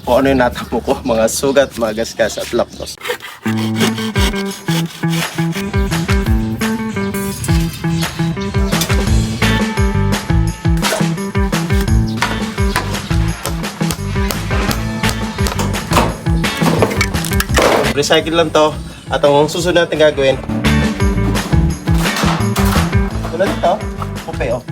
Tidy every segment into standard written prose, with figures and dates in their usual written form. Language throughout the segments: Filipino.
kung ano yung natamo ko, mga sugat, mga gasgas at lapnos. Recycle lang to. At ang susunod natin gagawin, tulad ito, pupe oh.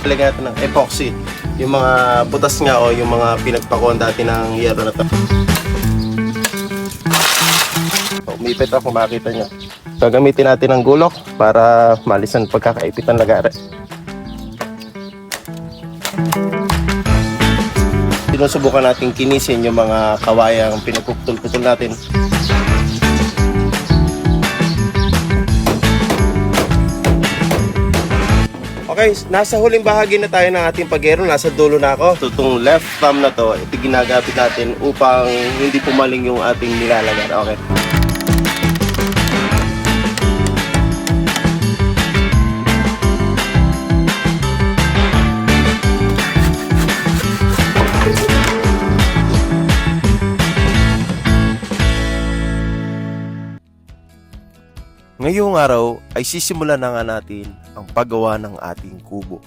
Lagyan natin ng epoxy. Yung mga butas nga o yung mga pinagpakuan dati ng yero na to. Umipit ako, makita nyo. Gagamitin natin ng gulok para malisan pagkakaipit ng lagari. Sinusubukan natin kinisin yung mga kawayang pinagputol-putol natin. Okay, nasa huling bahagi na tayo ng ating pagero. Nasa dulo na ako. Itong left thumb na to, ito ginagamit natin upang hindi pumaling yung ating nilalagar. Okay. Ngayong araw ay sisimulan na nga natin ang paggawa ng ating kubo.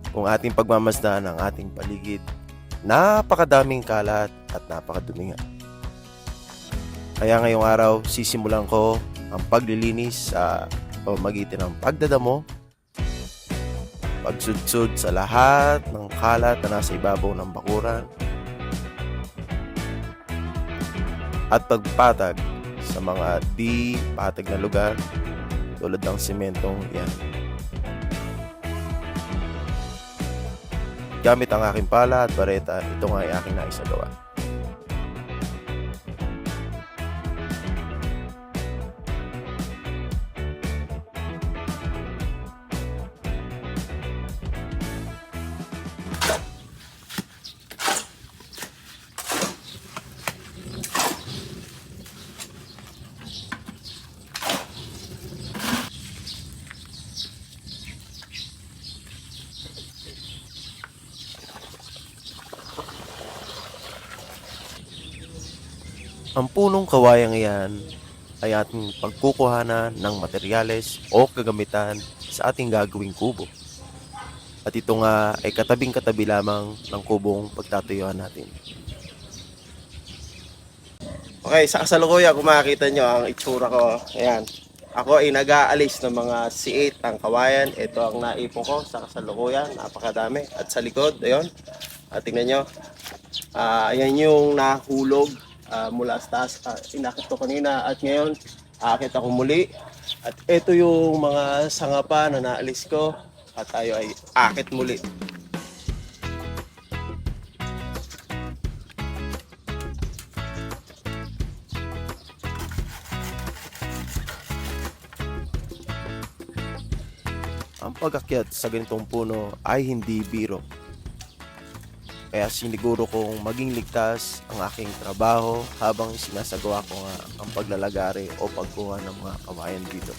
Kung ating pagmamasdan ang ating paligid, napakadaming kalat at napakadumi nga. Kaya ngayong araw, sisimulan ko ang paglilinis sa pamamagitan ng pagdadamo, pagsudsud sa lahat ng kalat na nasa ibabaw ng bakuran, at pagpatag sa mga di patag na lugar tulad ng sementong yan. Gamit ang aking pala at bareta, ito nga ay aking naisagawa. Ang punong kawayang iyan ay ating pagkukuhanan ng materyales o kagamitan sa ating gagawing kubo. At ito nga ay katabing-katabi lamang ng kubong pagtatuyuan natin. Okay, sa kasalukuyan kung makikita nyo ang itsura ko, ayan. Ako ay nag-aalis ng mga C8 ang kawayan. Ito ang naipon ko sa kasalukuyan, napakadami. At sa likod, ayun, tingnan nyo, ayan yung nahulog. Mula sa taas, inakit ko kanina at ngayon aakit ako muli at ito yung mga sanga pa na naalis ko at tayo ay akit muli. Ang pag-akyat sa ganitong puno ay hindi biro. Kaya siniguro kong maging ligtas ang aking trabaho habang sinasagawa ko nga ang paglalagari o pagkuha ng mga kawayan dito.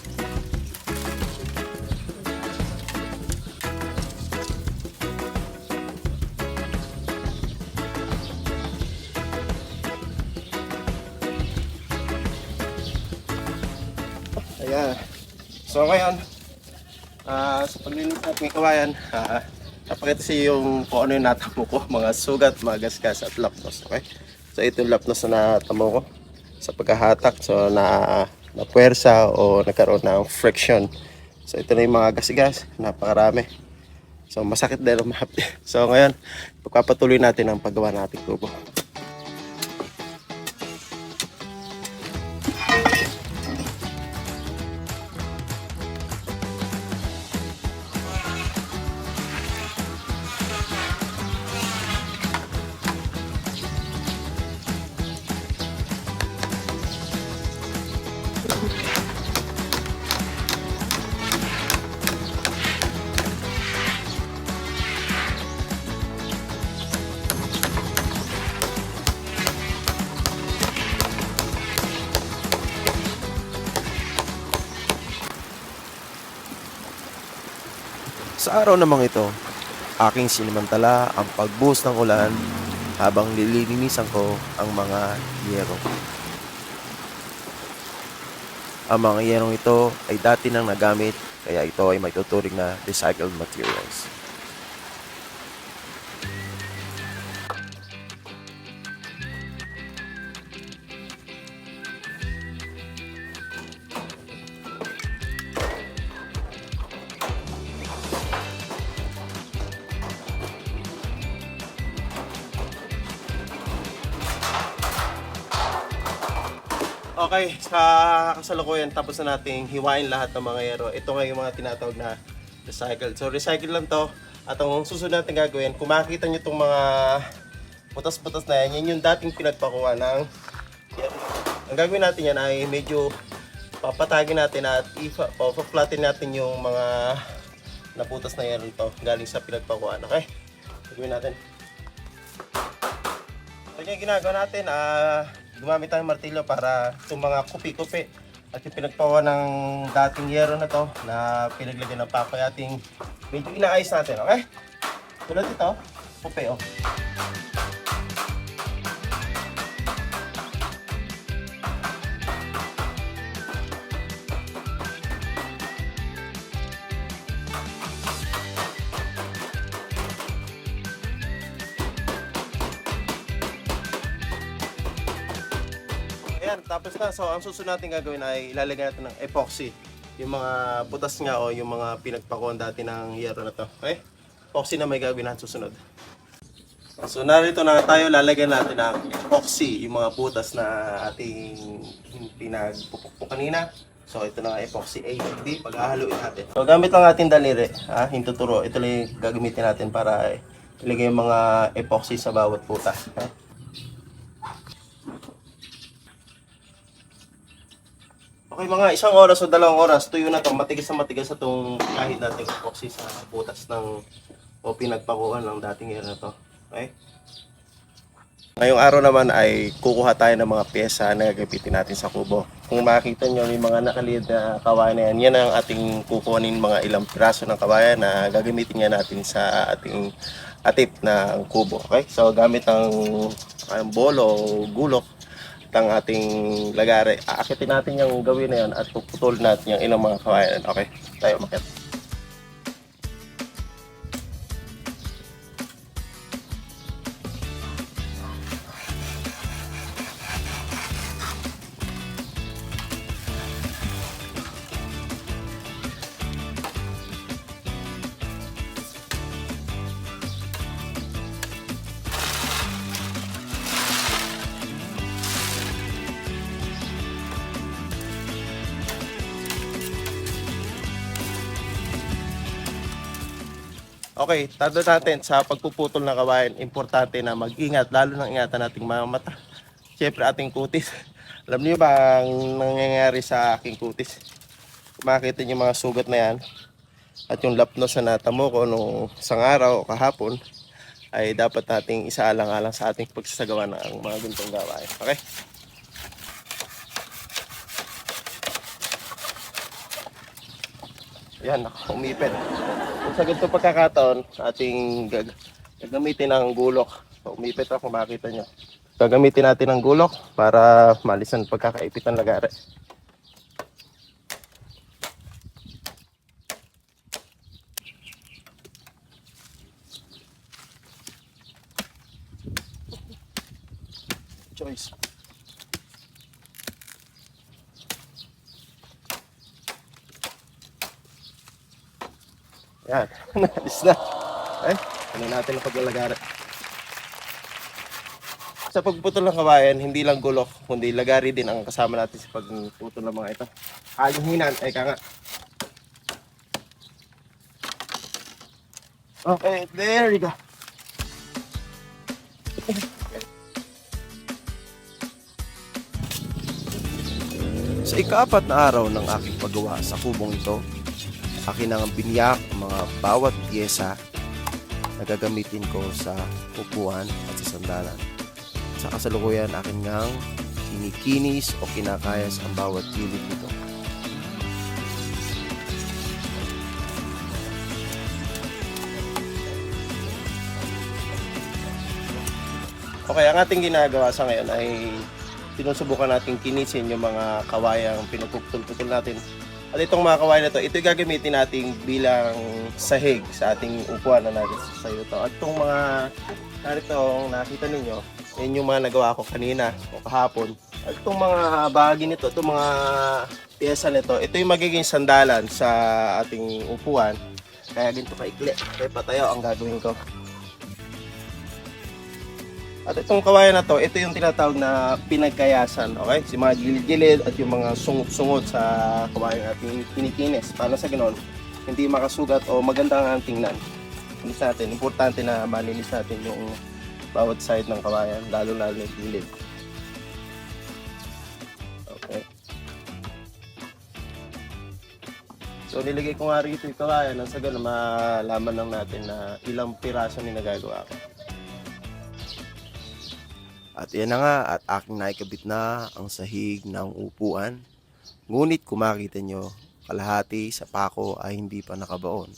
Ayan. So ngayon, sa paglinis natin ng kawayan, napakita siya yung kung ano yung natamo ko, mga sugat, mga gasgas at lapnos. Okay? So ito yung lapnos na natamo ko sa pagkahatak. So na puwersa o nagkaroon ng friction. So ito na yung mga gasgas, napakarami. So masakit dahil umahapdi. So ngayon, pagpapatuloy natin ang paggawa nating kubo. Sa araw namang ito, aking sinimantala ang pagbuhos ng ulan habang nililinisan ko ang mga yero. Ang mga yerong ito ay dati nang nagamit, kaya ito ay may tuturing na recycled materials. Okay, sa kasalukuyan tapos na nating hiwain lahat ng mga yero. Ito nga yung mga tinatawag na recycled. So recycle lang to. At ang susunod natin gagawin, kung makikita nyo itong mga butas-butas na yan, yan yung dating pinagpakuha ng yero. Ang gagawin natin yan ay medyo papatagin natin at pa-flatten natin yung mga naputas na yero to galing sa pinagpakuhaan. Okay? Gagawin natin. So yung ginagawa natin, gumamit tayo ng martilyo para itong mga kupi-kupi at yung pinagpawa ng dating yero na to na pinaglagyan ng pakoy ating medyo inaayos natin, okay? Tulad ito, kupi oh. Ayan, tapos na. So, ang susunod natin gagawin ay ilalagay natin ng epoxy. Yung mga butas nga o yung mga pinagpakuhan dati ng yero na to. Okay? Epoxy na may gagawin natin susunod. So, narito na tayo. Lalagyan natin ng epoxy. Yung mga butas na ating pinagpupukpuk kanina. So, ito na nga epoxy A and B. Pag-ahaluin natin. So, gamit lang ating daliri. Hintuturo. Ito lang yung gagamitin natin para ilagay yung mga epoxy sa bawat butas. Okay? Okay, mga 1 oras o 2 oras, tuyo na to. Matigas na matigas na itong kahit natin epoxy sa butas ng o pinagpakuhan ng dating yero na to. Okay? Ngayong araw naman ay kukuha tayo ng mga pyesa na gagamitin natin sa kubo. Kung makikita nyo yung mga nakalid na kawayan na yan, yan ang ating kukuhanin mga ilang piraso ng kawayan na gagamitin nga natin sa ating atip na kubo. Okay? So gamit ng bolo o gulok ang ating lagari. Aakitin natin yung gawin na yan at puputol natin yung ilang mga kawayan. Okay, tayo umakit. Okay, tanda natin sa pagpuputol ng kawayan, importante na mag-ingat, lalo nang ingatan nating mga mata. Siyempre ating kutis. Alam niyo ba ang nangyayari sa aking kutis? Makita niyo mga sugat na yan at yung lapnos na natamo ko nung isang araw o kahapon ay dapat nating isaalang-alang sa ating pagsasagawa ng mga ganitong gawain. Okay? Yan, umipit. Kung sa ganitong pagkakataon, ating gagamitin ng gulok. So, umipit ako, makita nyo. Gagamitin natin ng gulok para malisan pagkakaipit ng lagari. Choice. Yan, nalis na. Ay, ano natin ang paglalagari. Sa pagputol ng kawayan, hindi lang gulok, kundi lagari din ang kasama natin sa pagputol ng mga ito. Alinghinan, eka nga. Okay, there you go. Sa ika-4 na araw ng aking paggawa sa kubong ito, akin ang biniyak ang mga bawat pyesa na gagamitin ko sa upuan at sa sandalan. Sa kasalukuyan, akin ngang kinikinis o kinakayas ang bawat gilid nito. Okay, ang ating ginagawa sa ngayon ay sinusubukan natin kinisin yung mga kawayang pinuputol-putol natin. At itong mga kawayan na to, ito yung gagamitin natin bilang sahig sa ating upuan na natin sa sayo to. At itong mga narito nakita ninyo, yan yung mga nagawa ko kanina o kahapon. At itong mga bahagi nito, itong mga piyesa nito, ito yung magiging sandalan sa ating upuan. Kaya ganito kaikli, kaya patayo ang gagawin ko. At itong kawayan na to, ito yung tinatawag na pinagkayasan, okay? Si mga gilid-gilid at yung mga sungot-sungot sa kawayan natin kinikinis. Para sa ganoon, hindi makasugat o maganda ang tingnan. Linis natin, importante na malinis natin yung bawat side ng kawayan, lalo-lalo yung gilid. Okay. So nilagay ko nga rito yung kawayan, nang sa ganoon malaman lang natin na ilang piraso ni nagagawa ko. At yan na nga, at aking naikabit na ang sahig ng upuan. Ngunit kung makita nyo, kalahati sa pako ay hindi pa nakabaon.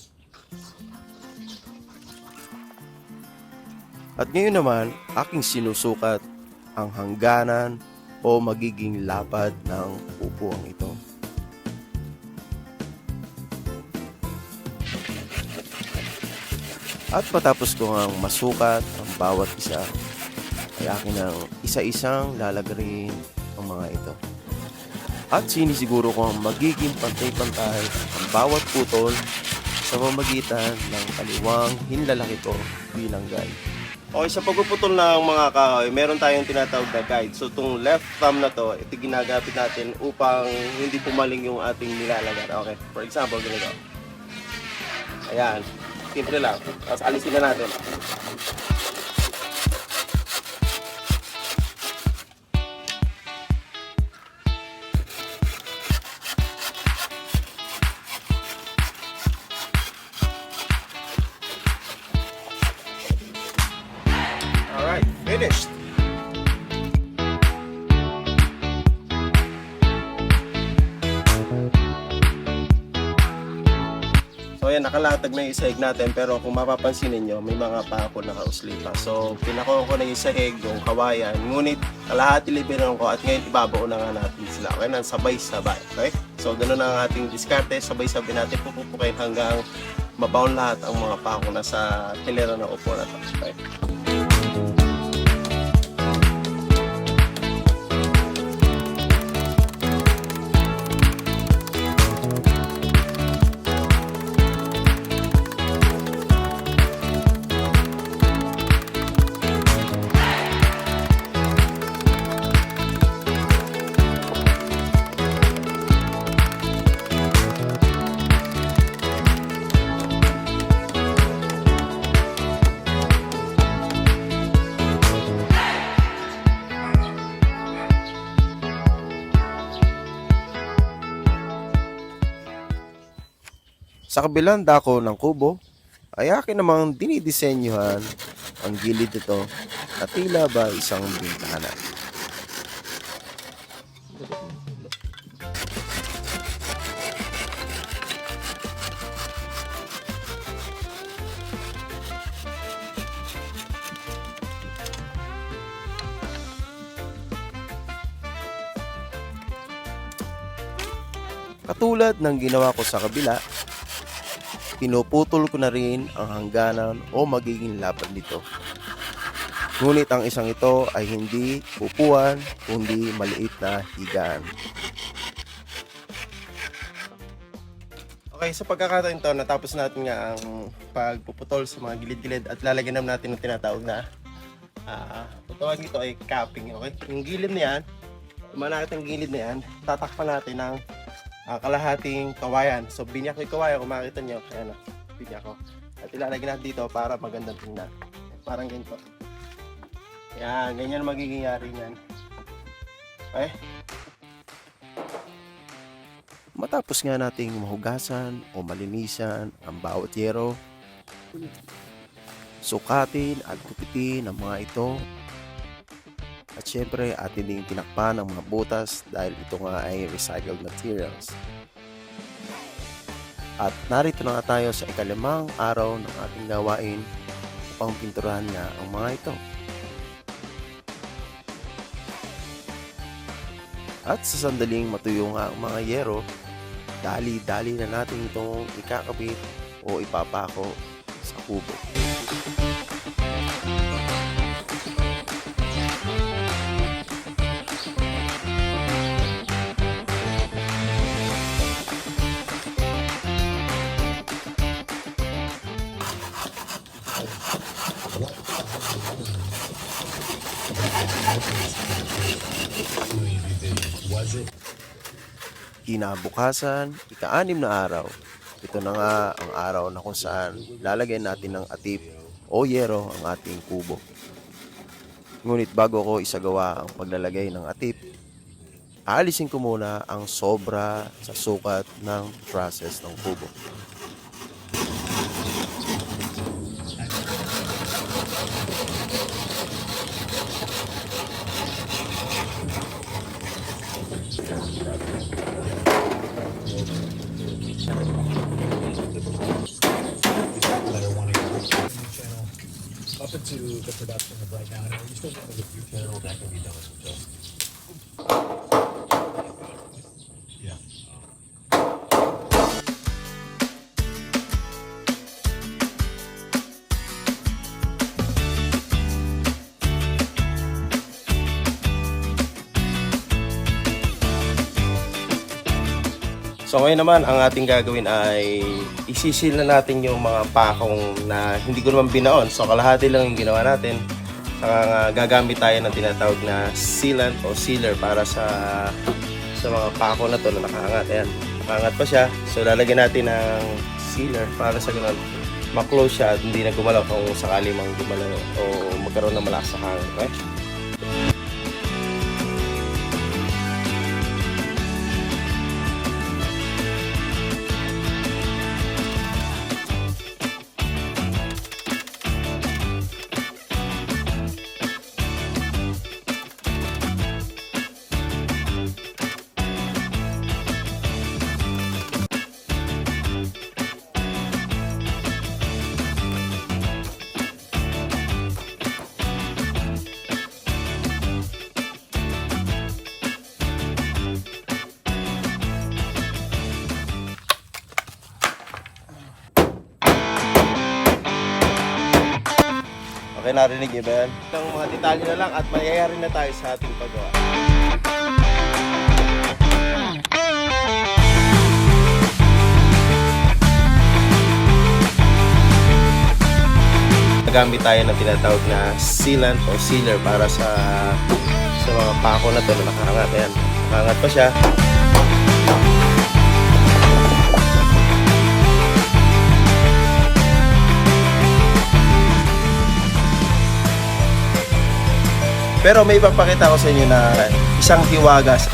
At ngayon naman, aking sinusukat ang hangganan o magiging lapad ng upuan ito. At matapos ko ngang masukat ang bawat isa, ay akin ang isa-isang lalagarin ang mga ito. At sinisiguro ko ang magiging pantay-pantay ang bawat putol sa pamamagitan ng kaliwang hinlalaki ko bilang guide. Okay, sa pagpuputol ng mga kahoy, meron tayong tinatawag na guide. So itong left thumb na to, ito ginagamit natin upang hindi pumaling yung ating nilalagar. Okay, for example, ganito. Ayan, simple lang. Tapos alisin na natin. Finished. So ayan, nakalatag na yung sahig natin, pero kung mapapansin niyo may mga pako nakausli pa. So pinako ko na yung sahig, yung kawayan, ngunit kalahati libiran ko at ngayon ibabao na nga natin sila. Okay, nang sabay-sabay. Okay? So ganun ang ating diskarte, sabay-sabay natin pupupukain hanggang mabaon lahat ang mga pako na sa hilera ng upo na to. Okay? Sa kabilang dako ng kubo, ay akin namang dinidisenyuhan ang gilid nito na tila ba isang bintana. Katulad ng ginawa ko sa kabila, pinuputol ko na rin ang hangganan o magiging lapad nito. Ngunit ang isang ito ay hindi upuan, kundi maliit na higaan. Okay, sa pagkakataon ito, natapos natin nga ang pagpuputol sa mga gilid-gilid at lalagyan natin ng tinatawag na tawag ito ay capping. Okay? Yung gilid na yan, manakit ang gilid na yan, tatakpan natin ng kalahating kawayan. So binyak ko yung kawayan, kung makita nyo, ayan o, binyak ko. At ilalagay natin dito para magandang tingnan. Parang ganito. Ayan, ganyan magiging yari niyan. Okay? Matapos nga nating mahugasan o malinisan ang bawat yero, sukatin at gupitin ang mga ito. At syempre, atin din tinakpan ang mga butas dahil ito nga ay recycled materials. At narito na nga tayo sa ikalimang araw ng ating gawain upang pinturahan nga ang mga ito. At sa sandaling matuyo nga ang mga yero, dali-dali na natin itong ikakabit o ipapako sa kubo. Kinabukasan, ika-6 na araw. Ito na nga ang araw na kung saan lalagyan natin ng atip o yero ang ating kubo. Ngunit bago ko isagawa ang paglalagay ng atip, aalisin ko muna ang sobra sa sukat ng trusses ng kubo. Up into the production of right now, and we still have a few channels that can be done as well. Yeah. So ngayon naman, ang ating gagawin ay isisil na natin yung mga pakong na hindi ko naman binaon. So kalahati lang yung ginawa natin. Saka nga, gagamit tayo ng tinatawag na sealant o sealer para sa mga pako na to na nakaangat. Ayan, nakaangat pa siya. So lalagyan natin ng sealer para sa ganun ma-close siya at hindi na gumalaw kung sakali mang gumalaw o magkaroon ng malakas sa hangin. Okay? Okay, narinig niyo ba yan? Itong mga detalye na lang at mayayari na tayo sa ating paggawa. Nagamit tayo ng tinatawag na sealant o sealer para sa mga pako na to na nakaangat. Ayan, nakaangat pa siya. Pero may ipapakita ko sa inyo na isang hiwaga sa